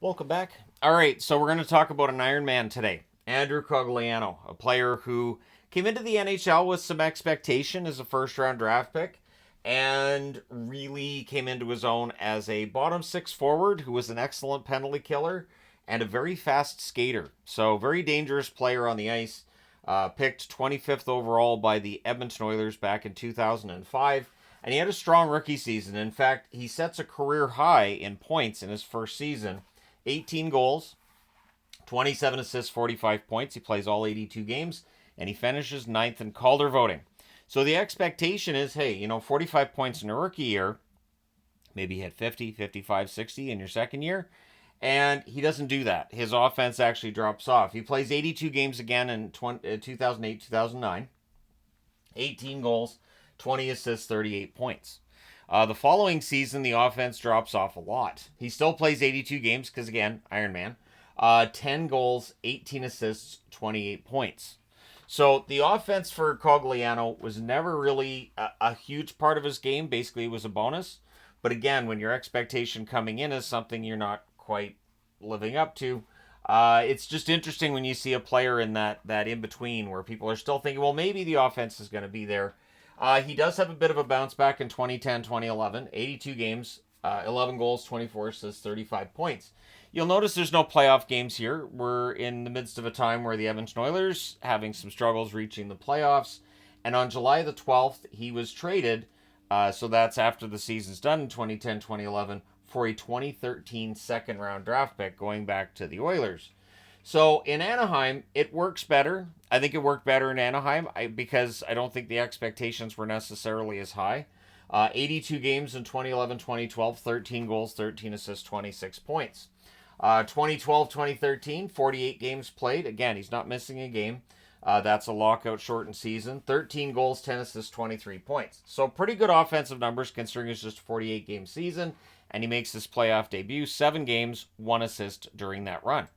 Welcome back. All right, so we're going to talk about an Iron Man today. Andrew Cogliano, a player who came into the NHL with some expectation as a first round draft pick and really came into his own as a bottom six forward who was an excellent penalty killer and a very fast skater. So, very dangerous player on the ice. Picked 25th overall by the Edmonton Oilers back in 2005. And he had a strong rookie season. In fact, he sets a career high in points in his first season. 18 goals, 27 assists, 45 points. He plays all 82 games, and he finishes ninth in Calder voting. So the expectation is, hey, 45 points in a rookie year. Maybe you hit 50, 55, 60 in your second year. And he doesn't do that. His offense actually drops off. He plays 82 games again in 2008, 2009. 18 goals, 20 assists, 38 points. The following season, the offense drops off a lot. He still plays 82 games because, again, Iron Man. 10 goals, 18 assists, 28 points. So the offense for Cogliano was never really a huge part of his game. Basically, it was a bonus. But again, when your expectation coming in is something you're not quite living up to, it's just interesting when you see a player in that in-between where people are still thinking, well, maybe the offense is going to be there. He does have a bit of a bounce back in 2010, 2011. 82 games, 11 goals, 24 assists, 35 points. You'll notice there's no playoff games here. We're in the midst of a time where the Edmonton Oilers having some struggles reaching the playoffs. And on July the 12th, he was traded, so that's after the season's done in 2010, 2011, for a 2013 second-round draft pick going back to the Oilers. So in Anaheim, it works better. I think it worked better in Anaheim because I don't think the expectations were necessarily as high. 82 games in 2011, 2012, 13 goals, 13 assists, 26 points. 2012, 2013, 48 games played. Again, he's not missing a game. That's a lockout shortened season. 13 goals, 10 assists, 23 points. So pretty good offensive numbers considering it's just a 48 game season. And he makes his playoff debut, 7 games, 1 assist during that run.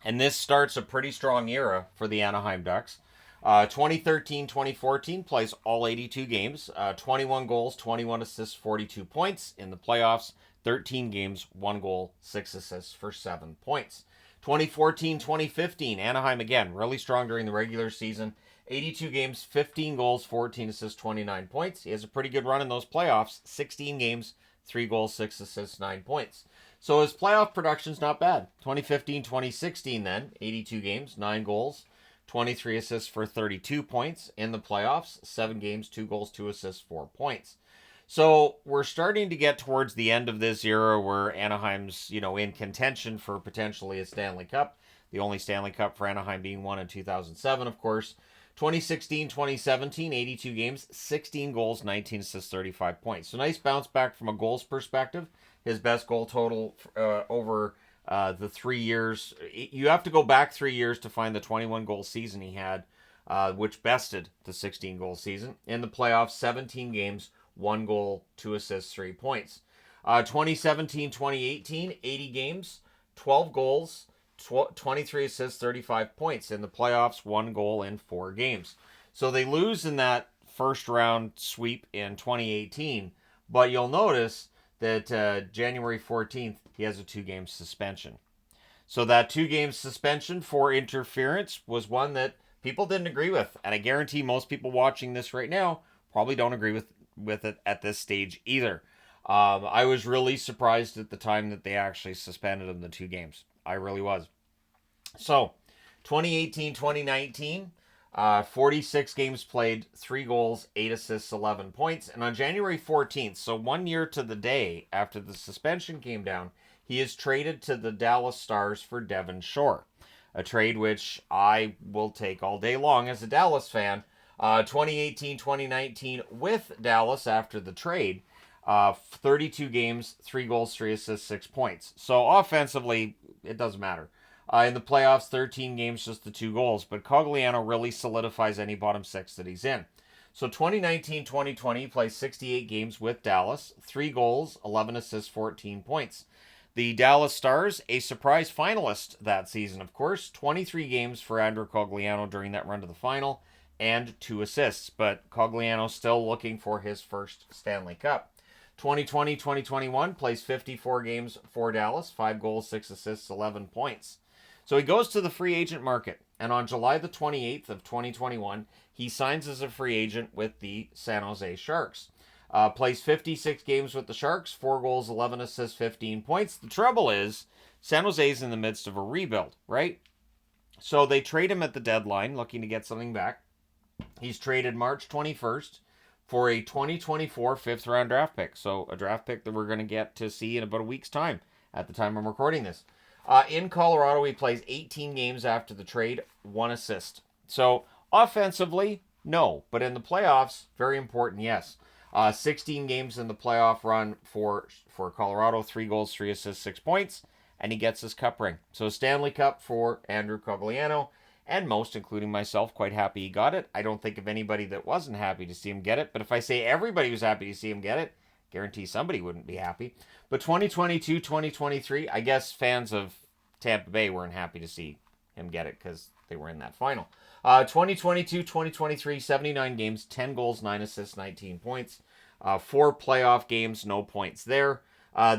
And this starts a pretty strong era for the Anaheim Ducks. 2013-2014 plays all 82 games, 21 goals, 21 assists, 42 points in the playoffs, 13 games, 1 goal, 6 assists for 7 points. 2014-2015, Anaheim again, really strong during the regular season. 82 games, 15 goals, 14 assists, 29 points. He has a pretty good run in those playoffs, 16 games, 3 goals, 6 assists, 9 points. So his playoff production's not bad. 2015-2016 then, 82 games, 9 goals, 23 assists for 32 points in the playoffs, 7 games, 2 goals, 2 assists, 4 points. So we're starting to get towards the end of this era where Anaheim's, in contention for potentially a Stanley Cup. The only Stanley Cup for Anaheim being won in 2007, of course. 2016-2017, 82 games, 16 goals, 19 assists, 35 points. So nice bounce back from a goals perspective. His best goal total over the 3 years. You have to go back 3 years to find the 21 goal season he had, which bested the 16 goal season. In the playoffs, 17 games, 1 goal, 2 assists, 3 points. 2017-2018, 80 games, 12 goals, 23 assists, 35 points. In the playoffs, 1 goal in 4 games. So they lose in that first round sweep in 2018, but you'll notice that January 14th, he has a 2-game suspension. So that 2-game suspension for interference was one that people didn't agree with. And I guarantee most people watching this right now probably don't agree with it at this stage either. I was really surprised at the time that they actually suspended him the 2 games. I really was. So 2018-2019, 46 games played, 3 goals, 8 assists, 11 points. And on January 14th, so 1 year to the day after the suspension came down, he is traded to the Dallas Stars for Devon Shore. A trade which I will take all day long as a Dallas fan. 2018-2019 with Dallas after the trade. 32 games, 3 goals, 3 assists, 6 points. So offensively, it doesn't matter. In the playoffs, 13 games, just the 2 goals. But Cogliano really solidifies any bottom 6 that he's in. So 2019-2020, he plays 68 games with Dallas. 3 goals, 11 assists, 14 points. The Dallas Stars, a surprise finalist that season, of course. 23 games for Andrew Cogliano during that run to the final. And 2 assists. But Cogliano still looking for his first Stanley Cup. 2020-2021, plays 54 games for Dallas, 5 goals, 6 assists, 11 points. So he goes to the free agent market, and on July the 28th of 2021, he signs as a free agent with the San Jose Sharks. Plays 56 games with the Sharks, 4 goals, 11 assists, 15 points. The trouble is, San Jose's in the midst of a rebuild, right? So they trade him at the deadline, looking to get something back. He's traded March 21st for a 2024 fifth-round draft pick. So a draft pick that we're going to get to see in about a week's time at the time I'm recording this. In Colorado, he plays 18 games after the trade, 1 assist. So offensively, no. But in the playoffs, very important, yes. 16 games in the playoff run for Colorado, 3 goals, 3 assists, 6 points, and he gets his cup ring. So Stanley Cup for Andrew Cogliano, and most, including myself, quite happy he got it. I don't think of anybody that wasn't happy to see him get it, but if I say everybody was happy to see him get it, guarantee somebody wouldn't be happy. But 2022, 2023, I guess fans of Tampa Bay weren't happy to see him get it because they were in that final. 2022, 2023, 79 games, 10 goals, 9 assists, 19 points. 4 playoff games, no points there.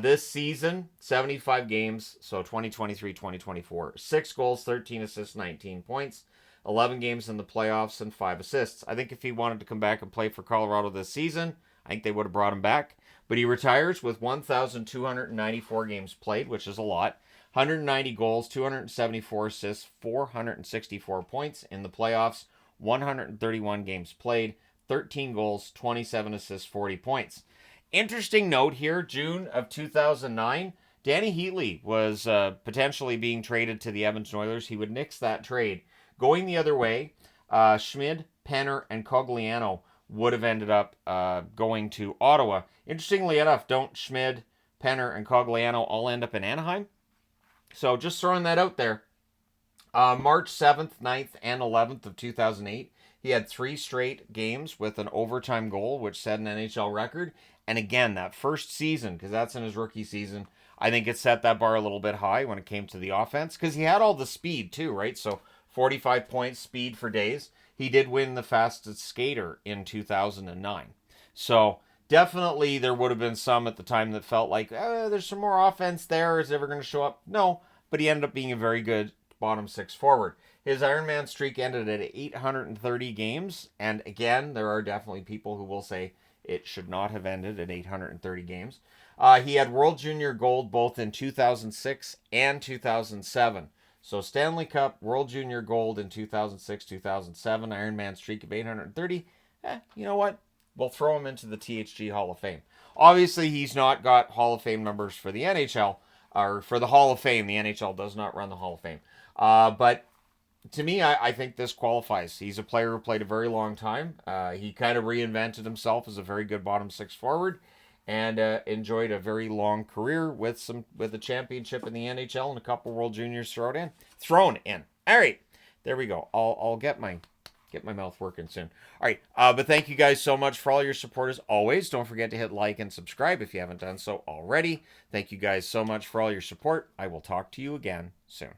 This season, 75 games, so 2023, 2024. 6 goals, 13 assists, 19 points. 11 games in the playoffs and 5 assists. I think if he wanted to come back and play for Colorado this season, I think they would have brought him back. But he retires with 1,294 games played, which is a lot. 190 goals, 274 assists, 464 points in the playoffs, 131 games played, 13 goals, 27 assists, 40 points. Interesting note here, June of 2009, Danny Heatley was potentially being traded to the Edmonton Oilers. He would nix that trade. Going the other way, Schmid, Penner, and Cogliano would have ended up going to Ottawa. Interestingly enough, don't Schmid, Penner, and Cogliano all end up in Anaheim? So just throwing that out there. March 7th, 9th, and 11th of 2008, he had 3 straight games with an overtime goal, which set an NHL record. And again, that first season, because that's in his rookie season, I think it set that bar a little bit high when it came to the offense, because he had all the speed too, right? So 45 points speed for days. He did win the fastest skater in 2009. So definitely there would have been some at the time that felt like, there's some more offense there. Is it ever going to show up? No, but he ended up being a very good bottom 6 forward. His Ironman streak ended at 830 games. And again, there are definitely people who will say it should not have ended at 830 games. He had World Junior Gold both in 2006 and 2007. So Stanley Cup, World Junior Gold in 2006, 2007, Ironman streak of 830. You know what? We'll throw him into the THG Hall of Fame. Obviously, he's not got Hall of Fame numbers for the NHL, or for the Hall of Fame. The NHL does not run the Hall of Fame. But to me, I think this qualifies. He's a player who played a very long time. He kind of reinvented himself as a very good bottom 6 forward, and enjoyed a very long career with a championship in the NHL and a couple World Juniors thrown in. All right, there we go. I'll get my mouth working soon. All right, but thank you guys so much for all your support as always. Don't forget to hit like and subscribe if you haven't done so already. Thank you guys so much for all your support. I will talk to you again soon.